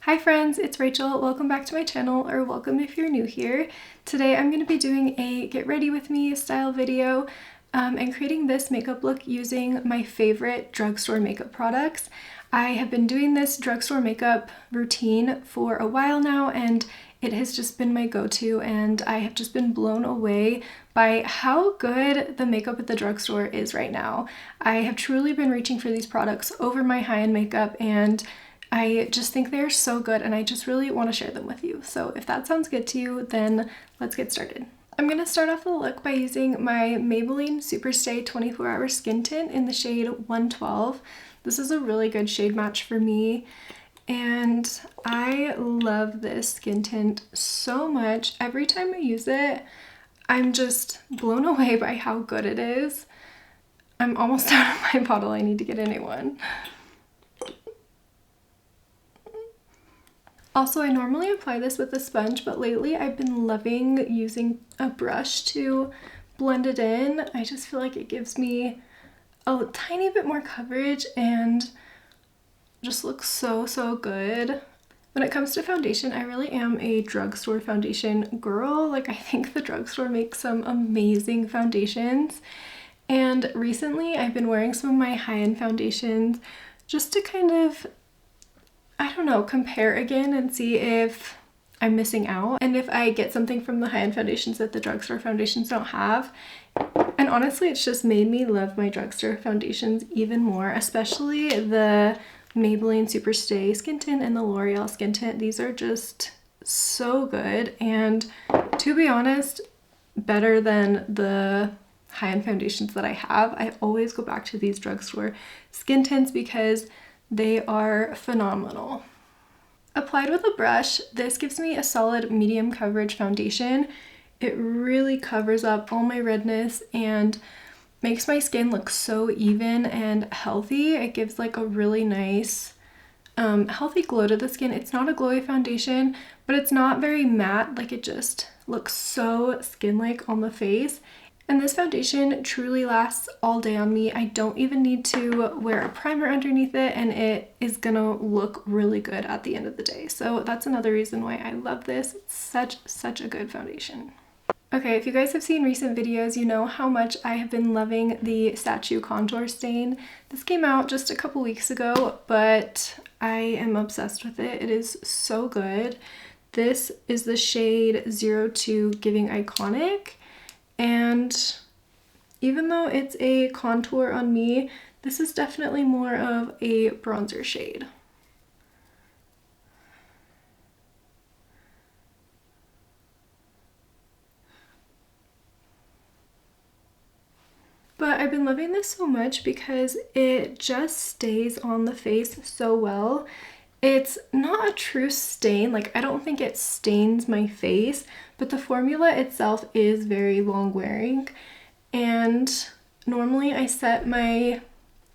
Hi friends, it's Rachel. Welcome back to my channel, or welcome if you're new here. Today I'm going to be doing a get ready with me style video and creating this makeup look using my favorite drugstore makeup products. I have been doing this drugstore makeup routine for a while now and it has just been my go-to, and I have just been blown away by how good the makeup at the drugstore is right now. I have truly been reaching for these products over my high-end makeup, and I just think they're so good and I just really want to share them with you. So if that sounds good to you, then let's get started. I'm going to start off the look by using my Maybelline Superstay 24-Hour Skin Tint in the shade 112. This is a really good shade match for me and I love this skin tint so much. Every time I use it, I'm just blown away by how good it is. I'm almost out of my bottle. I need to get a new one. Also, I normally apply this with a sponge, but lately I've been loving using a brush to blend it in. I just feel like it gives me a tiny bit more coverage and just looks so good. When it comes to foundation, I really am a drugstore foundation girl. Like, I think the drugstore makes some amazing foundations. And recently I've been wearing some of my high-end foundations just to kind of, I don't know, compare again and see if I'm missing out and if I get something from the high-end foundations that the drugstore foundations don't have. And honestly, it's just made me love my drugstore foundations even more, especially the Maybelline Superstay Skin Tint and the L'Oreal Skin Tint. These are just so good, and to be honest, better than the high-end foundations that I have. I always go back to these drugstore skin tints because they are phenomenal. Applied with a brush, this gives me a solid medium coverage foundation. It really covers up all my redness and makes my skin look so even and healthy. It gives like a really nice healthy glow to the skin. It's not a glowy foundation, but it's not very matte. Like, it just looks so skin-like on the face. And this foundation truly lasts all day on me. I don't even need to wear a primer underneath it, and it is gonna look really good at the end of the day. So that's another reason why I love this. It's such a good foundation. Okay, if you guys have seen recent videos, you know how much I have been loving the Sacheu contour stain. This came out just a couple weeks ago, but I am obsessed with it. It is so good. This is the shade 02 Giving Iconic. And even though it's a contour on me, this is definitely more of a bronzer shade. But I've been loving this so much because it just stays on the face so well. It's not a true stain, like I don't think it stains my face, but the formula itself is very long wearing. And normally I set my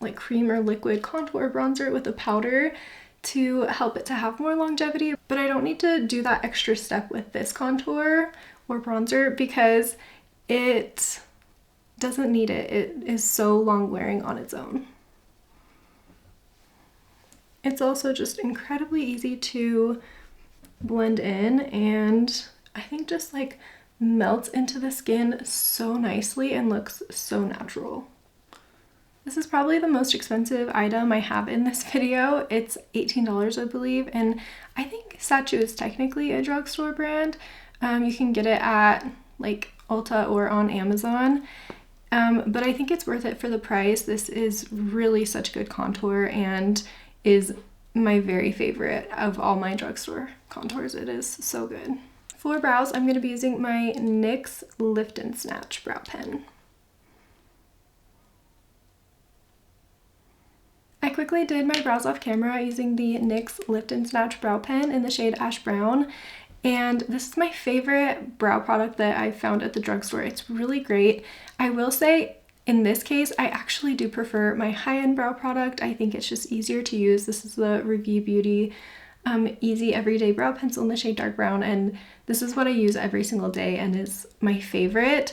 like cream or liquid contour bronzer with a powder to help it to have more longevity, but I don't need to do that extra step with this contour or bronzer because it doesn't need it. It is so long wearing on its own. It's also just incredibly easy to blend in, and I think just like melts into the skin so nicely and looks so natural. This is probably the most expensive item I have in this video. It's $18, I believe, and I think Sacheu is technically a drugstore brand. You can get it at like Ulta or on Amazon. But I think it's worth it for the price. This is really such good contour and is my very favorite of all my drugstore contours. It is so good. For brows, I'm going to be using my NYX Lift and Snatch brow pen. I quickly did my brows off camera using the NYX Lift and Snatch brow pen in the shade Ash Brown. And this is my favorite brow product that I found at the drugstore. It's really great. I will say, in this case, I actually do prefer my high-end brow product. I think it's just easier to use. This is the Ravie Beauty Easy Everyday Brow Pencil in the shade Dark Brown, and this is what I use every single day and is my favorite.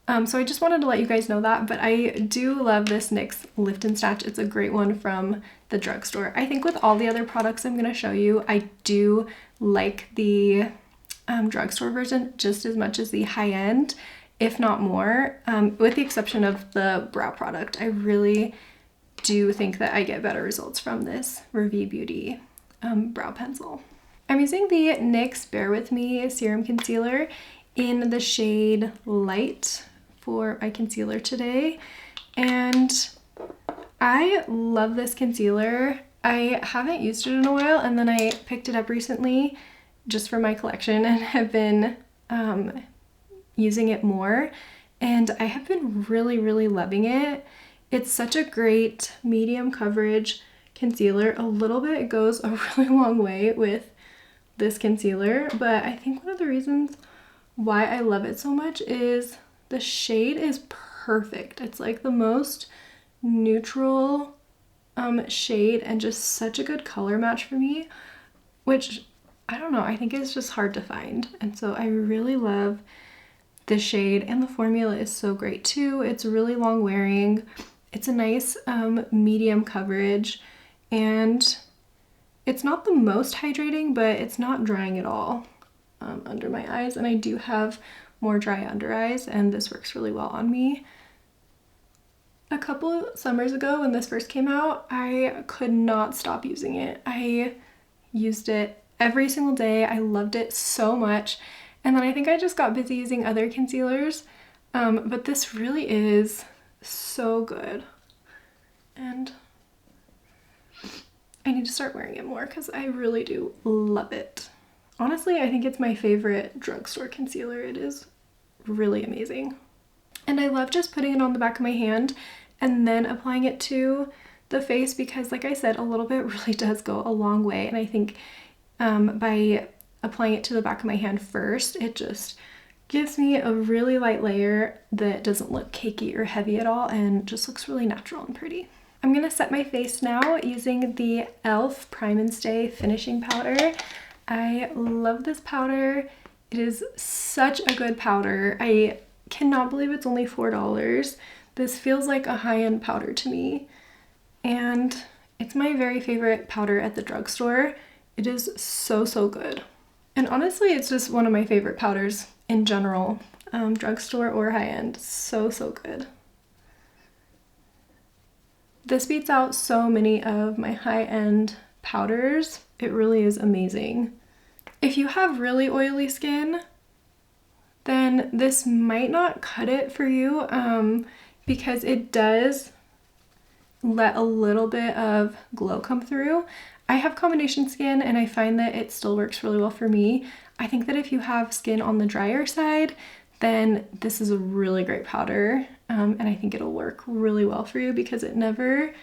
So I just wanted to let you guys know that, but I do love this NYX Lift and Snatch. It's a great one from the drugstore. I think with all the other products I'm going to show you, I do like the drugstore version just as much as the high-end, if not more, with the exception of the brow product. I really do think that I get better results from this Ravie Beauty brow pencil. I'm using the NYX Bear With Me Serum Concealer in the shade Light for my concealer today, and I love this concealer. I haven't used it in a while, and then I picked it up recently just for my collection and have been using it more, and I have been really loving it. It's such a great medium coverage concealer. A little bit goes a really long way with this concealer, but I think one of the reasons why I love it so much is the shade is perfect. It's like the most neutral shade and just such a good color match for me, which I don't know, I think it's just hard to find. And so I really love this shade, and the formula is so great too. It's really long wearing. It's a nice medium coverage, and it's not the most hydrating, but it's not drying at all under my eyes. And I do have more dry under eyes, and this works really well on me. A couple summers ago when this first came out, I could not stop using it. I used it every single day. I loved it so much. And then I think I just got busy using other concealers, but this really is so good. And I need to start wearing it more because I really do love it. Honestly, I think it's my favorite drugstore concealer. It is really amazing. And I love just putting it on the back of my hand and then applying it to the face because, like I said, a little bit really does go a long way. And I think by applying it to the back of my hand first, it just gives me a really light layer that doesn't look cakey or heavy at all and just looks really natural and pretty. I'm going to set my face now using the e.l.f. Prime and Stay Finishing Powder. I love this powder. It is such a good powder. I cannot believe it's only $4. This feels like a high-end powder to me, and it's my very favorite powder at the drugstore. It is so good. And honestly, it's just one of my favorite powders in general, drugstore or high-end. So good. This beats out so many of my high-end powders. It really is amazing. If you have really oily skin, then this might not cut it for you because it does let a little bit of glow come through. I have combination skin and I find that it still works really well for me. I think that if you have skin on the drier side, then this is a really great powder, and I think it'll work really well for you because it never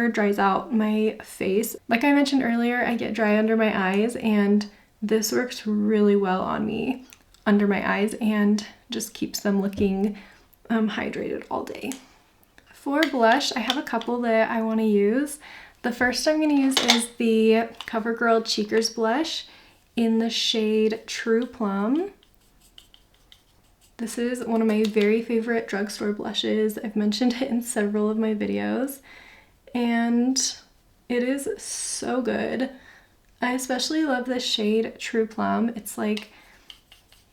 dries out my face. Like I mentioned earlier, I get dry under my eyes, and this works really well on me under my eyes and just keeps them looking hydrated all day. For blush, I have a couple that I want to use. The first I'm going to use is the Covergirl Cheekers blush in the shade True Plum. This is one of my very favorite drugstore blushes. I've mentioned it in several of my videos, and it is so good. I especially love this shade True Plum. It's like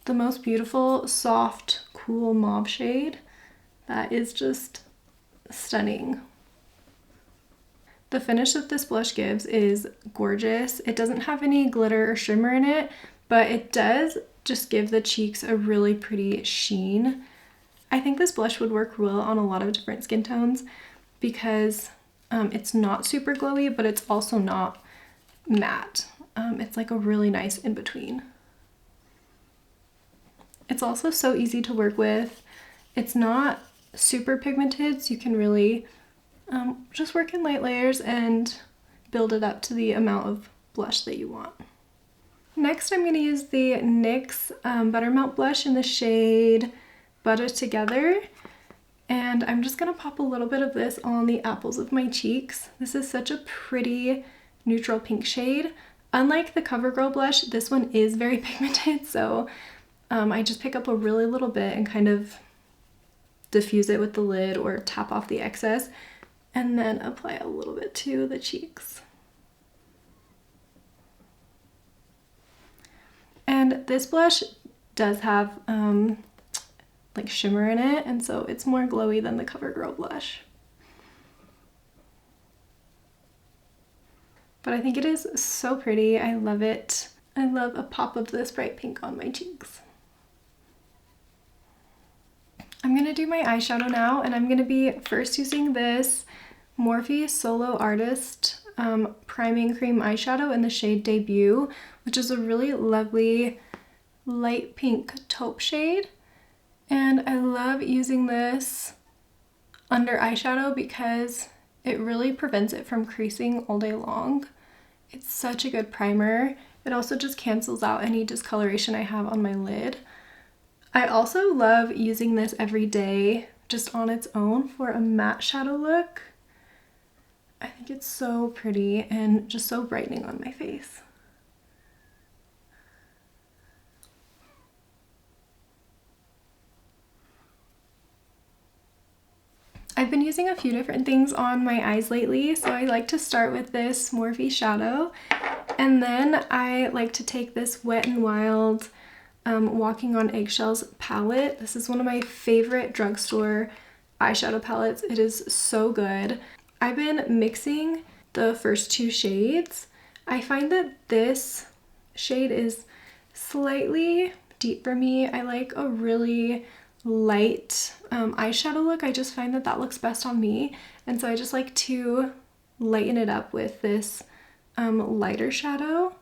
the most beautiful, soft, cool mauve shade that is just stunning. The finish that this blush gives is gorgeous. It doesn't have any glitter or shimmer in it, but it does just give the cheeks a really pretty sheen. I think this blush would work well on a lot of different skin tones because it's not super glowy, but it's also not matte. It's like a really nice in-between. It's also so easy to work with. It's not super pigmented, so you can really just work in light layers and build it up to the amount of blush that you want. Next, I'm going to use the NYX Buttermelt blush in the shade Butta Together. And I'm just going to pop a little bit of this on the apples of my cheeks. This is such a pretty neutral pink shade. Unlike the CoverGirl blush, this one is very pigmented, so I just pick up a really little bit and kind of diffuse it with the lid or tap off the excess, and then apply a little bit to the cheeks. And this blush does have like shimmer in it, and so it's more glowy than the Covergirl blush. But I think it is so pretty. I love it. I love a pop of this bright pink on my cheeks. I'm gonna do my eyeshadow now, and I'm gonna be first using this Morphe Solo Artist Priming Cream eyeshadow in the shade Debut, which is a really lovely light pink taupe shade. And I love using this under eyeshadow because it really prevents it from creasing all day long. It's such a good primer. It also just cancels out any discoloration I have on my lid. I also love using this every day just on its own for a matte shadow look. I think it's so pretty and just so brightening on my face. I've been using a few different things on my eyes lately, so I like to start with this Morphe shadow, and then I like to take this Wet n Wild Walking on Eggshells palette. This is one of my favorite drugstore eyeshadow palettes. It is so good. I've been mixing the first two shades. I find that this shade is slightly deep for me. I like a really light eyeshadow look. I just find that that looks best on me, and so I just like to lighten it up with this lighter shadow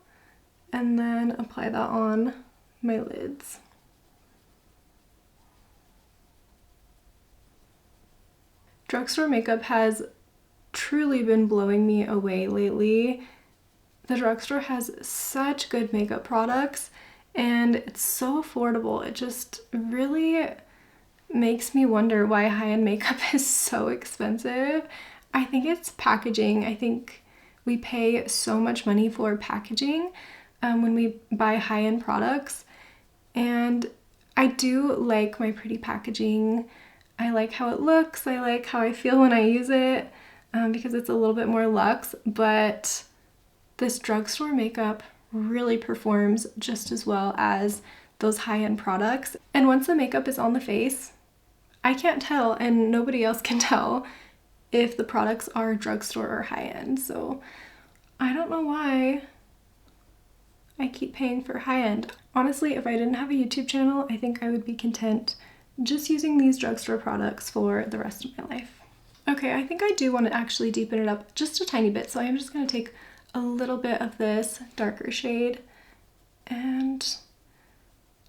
and then apply that on my lids. Drugstore makeup has truly been blowing me away lately. The drugstore has such good makeup products and it's so affordable. It just really makes me wonder why high-end makeup is so expensive. I think it's packaging. I think we pay so much money for packaging when we buy high-end products, and I do like my pretty packaging. I like how it looks. I like how I feel when I use it because it's a little bit more luxe, but this drugstore makeup really performs just as well as those high-end products. And once the makeup is on the face, I can't tell, and nobody else can tell, if the products are drugstore or high-end. So I don't know why I keep paying for high-end. Honestly, if I didn't have a YouTube channel, I think I would be content just using these drugstore products for the rest of my life. Okay, I think I do want to actually deepen it up just a tiny bit, so I'm just going to take a little bit of this darker shade and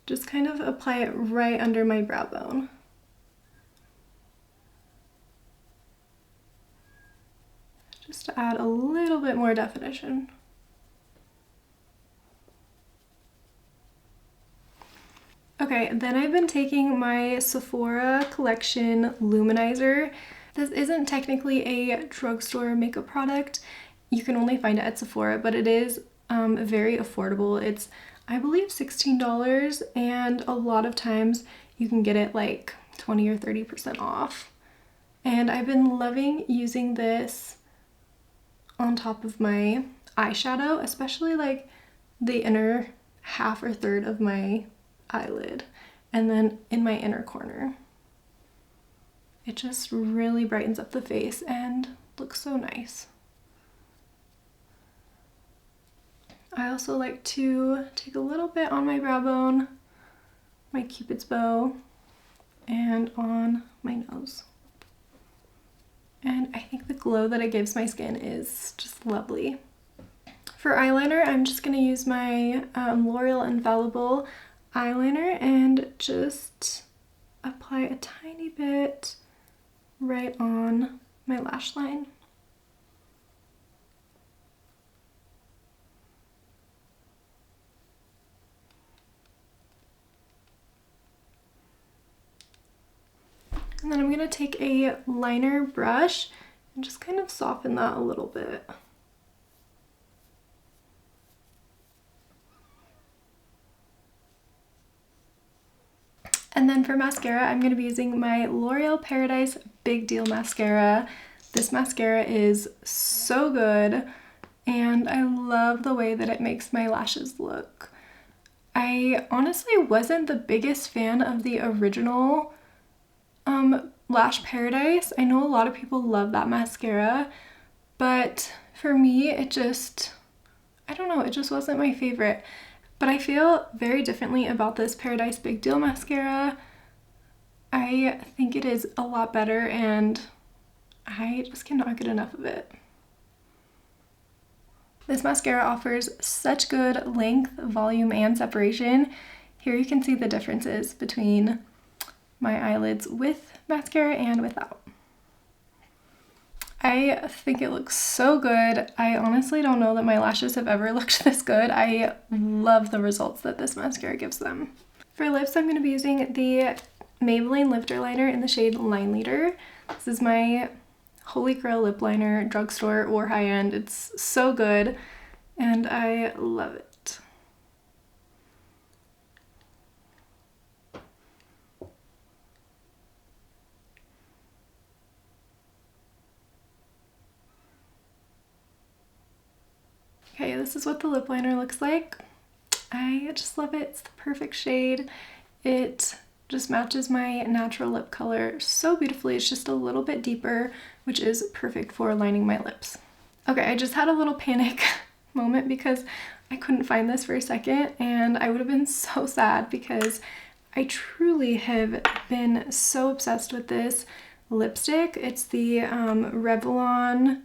just kind of apply it right under my brow bone. Just to add a little bit more definition. Okay, then I've been taking my Sephora collection Luminizer. This isn't technically a drugstore makeup product. You can only find it at Sephora, but it is very affordable. It's, I believe, $16, and a lot of times you can get it like 20 or 30% off. And I've been loving using this on top of my eyeshadow, especially like the inner half or third of my eyelid and then in my inner corner. It just really brightens up the face and looks so nice. I also like to take a little bit on my brow bone, my cupid's bow, and on my nose. And I think the glow that it gives my skin is just lovely. For eyeliner, I'm just going to use my L'Oreal Infallible eyeliner and just apply a tiny bit right on my lash line. And then I'm going to take a liner brush and just kind of soften that a little bit. And then for mascara, I'm going to be using my L'Oreal Paradise Big Deal Mascara. This mascara is so good, and I love the way that it makes my lashes look. I honestly wasn't the biggest fan of the original Lash Paradise. I know a lot of people love that mascara, but for me, it just, I don't know, it just wasn't my favorite. But I feel very differently about this Paradise Big Deal mascara. I think it is a lot better, and I just cannot get enough of it. This mascara offers such good length, volume, and separation. Here you can see the differences between my eyelids with mascara and without. I think it looks so good. I honestly don't know that my lashes have ever looked this good. I love the results that this mascara gives them. For lips, I'm going to be using the Maybelline Lifter Liner in the shade Line Leader. This is my holy grail lip liner, drugstore or high-end. It's so good, and I love it. Okay, this is what the lip liner looks like. I just love it. It's the perfect shade. It just matches my natural lip color so beautifully. It's just a little bit deeper, which is perfect for lining my lips. Okay, I just had a little panic moment because I couldn't find this for a second, and I would have been so sad because I truly have been so obsessed with this lipstick. It's the Revlon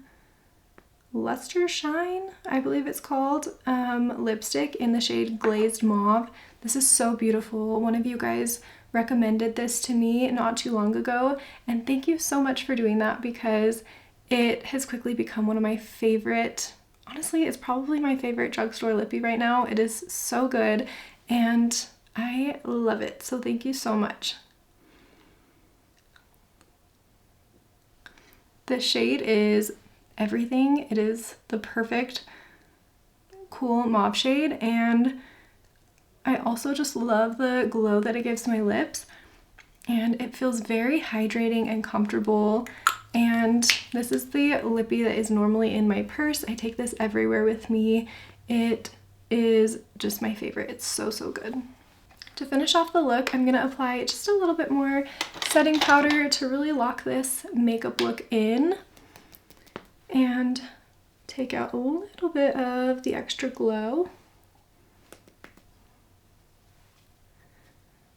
Luster Shine, I believe it's called, lipstick in the shade Glazed Mauve. This is so beautiful. One of you guys recommended this to me not too long ago, and thank you so much for doing that because it has quickly become one of my favorite, honestly, it's probably my favorite drugstore lippy right now. It is so good, and I love it, so thank you so much. The shade is everything. It is the perfect cool mauve shade, and I also just love the glow that it gives my lips, and it feels very hydrating and comfortable. And this is the lippy that is normally in my purse. I take this everywhere with me. It is just my favorite. It's so, so good. To finish off the look, I'm going to apply just a little bit more setting powder to really lock this makeup look in and take out a little bit of the extra glow.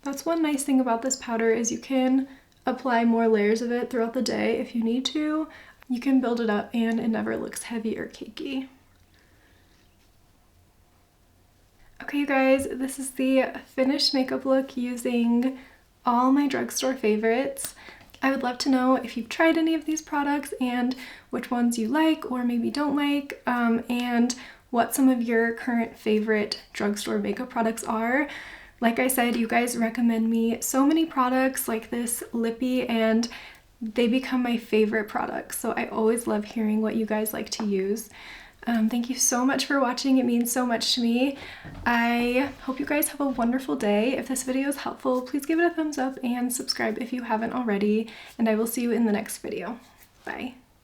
That's one nice thing about this powder is you can apply more layers of it throughout the day if you need to. You can build it up and it never looks heavy or cakey. Okay, you guys, this is the finished makeup look using all my drugstore favorites. I would love to know if you've tried any of these products and which ones you like or maybe don't like, and what some of your current favorite drugstore makeup products are. Like I said, you guys recommend me so many products like this lippy, and they become my favorite products. So I always love hearing what you guys like to use. Thank you so much for watching. It means so much to me. I hope you guys have a wonderful day. If this video is helpful, please give it a thumbs up and subscribe if you haven't already, and I will see you in the next video. Bye.